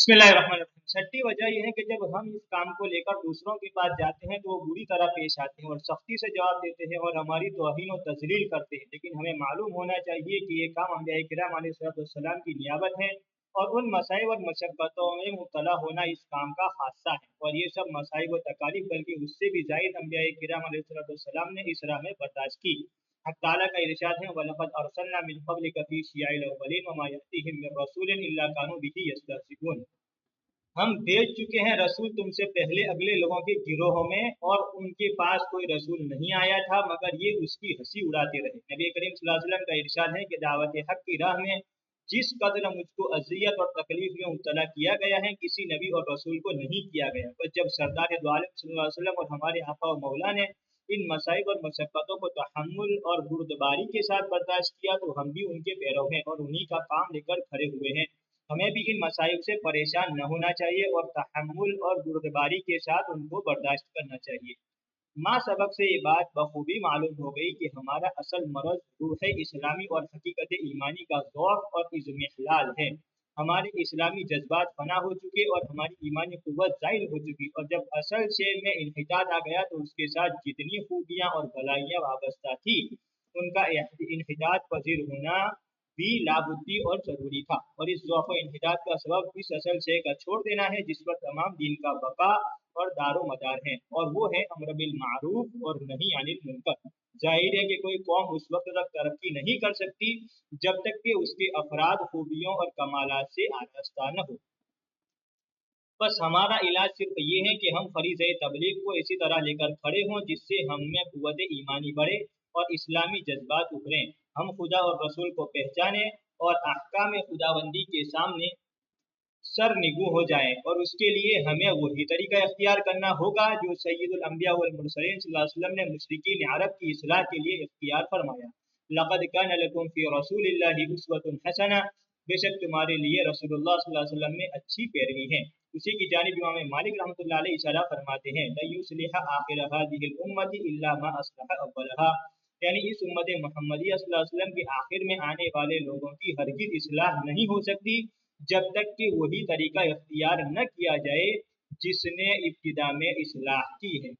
बिस्मिल्लाहिर्रहमानिर्रहीम। छठी वजह यह है कि जब हम इस काम को लेकर दूसरों के पास जाते हैं तो वो बुरी तरह पेश आते हैं और सख्ती से जवाब देते हैं और हमारी तौहीन और तजलील करते हैं। लेकिन हमें मालूम होना चाहिए कि ये काम अंबिया किराम अलैहिस्सलाम की नियाबत है और उन मसाइब और मशक्क़तों में मुब्तला होना इस काम का हादसा है। और ये सब मसाइब व तकालीफ बल्कि उससे भी ज़ायद अंबिया किराम अलैहिस्सलाम ने इस राह में बर्दाश्त की। हक़ ताला का इरशाद है, वलक़द अरसलना मिन क़ब्लिका फ़ी शियाइल अव्वलीन वमा यअतीहिम मिर रसूलिन इल्ला कानू बिही यस्तहज़िऊन। हम भेज चुके हैं रसूल तुमसे पहले अगले लोगों के गिरोहों में और उनके पास कोई रसूल नहीं आया था मगर ये उसकी हंसी उड़ाते रहे। नबी करीम सल्लल्लाहु अलैहि वसल्लम का इरशाद है कि दावत हक की राह में जिस कदर मुझको अजियत और तकलीफ में मुब्तला किया गया है किसी नबी और रसूल को नहीं किया गया। बस जब सरदार दो आलम सल्लल्लाहु अलैहि वसल्लम और हमारे आका और मौला ने इन मसाइब और मशक्क़तों को तहम्मुल और बुर्दबारी के साथ बर्दाश्त किया तो हम भी उनके पैरों हैं और उन्हीं का काम लेकर खड़े हुए हैं। हमें भी इन मसाइब से परेशान न होना चाहिए और तहम्मुल और बुर्दबारी के साथ उनको बर्दाश्त करना चाहिए। माँ सबक से ये बात बखूबी मालूम हो गई कि हमारा असल मरज रूह इस्लामी और हकीकत ईमानी का ज़ौक़ और इज़्मिहलाल है। हमारे इस्लामी जज्बात फना हो चुके और हमारी ईमानी क़ुव्वत ज़ाइल हो चुकी और जब असल शेर में इन्हिताद आ गया तो उसके साथ जितनी खूबियाँ और भलाइयाँ वाबस्ता थी उनका इन्हिताद पजीर होना भी लाबुद्दी और ज़रूरी था। और इस ज़ौक़ इन्हिताद का सबब इस असल शेर का छोड़ देना है जिस पर तमाम दीन का बका और दारो मदार है और वो है अम्र बिल मारूफ और नही अनिल मुनकर। जाहिर है कि कोई कौम उस वक्त तक तरक्की नहीं कर सकती जब तक कि उसके अफराद खूबियों और कमालात से आरास्ता न हो। बस हमारा इलाज सिर्फ ये है कि हम फरीज़े तबलीग को इसी तरह लेकर खड़े हों जिससे हम में क़ुव्वत ईमानी बढ़े और इस्लामी जज्बात उभरें। हम खुदा और रसूल को पहचानें और अहकाम खुदाबंदी के सामने सरनिगू हो जाएं और उसके लिए हमें वही तरीका इख्तियार करना होगा जो सय्यदुल अंबिया वल मुरसलीन सल्लल्लाहु अलैहि वसल्लम ने मुशरिकीन अरब की इस्लाह के लिए इख्तियार फरमाया। लक़द कान लकुम फ़ी रसूलिल्लाहि उस्वतुन हसना, बेशक तुम्हारे लिए रसूलुल्लाह सल्लल्लाहु अलैहि वसल्लम में अच्छी पैरवी है। उसी की जानिब इमाम मालिक रहमतुल्लाह अलैहि इशारा फरमाते हैं, ला युस्लिह आखिर हाज़िहिल उम्मति इल्ला मा अस्लह अव्वलहा, यानी इस उम्मत मुहम्मदिया सल्लल्लाहु अलैहि वसल्लम के आखिर में आने वाले लोगों की हरगिज़ इस्लाह नहीं हो सकती जब तक कि वही तरीका इख्तियार न किया जाए जिसने इब्तिदा में इस्लाह की है।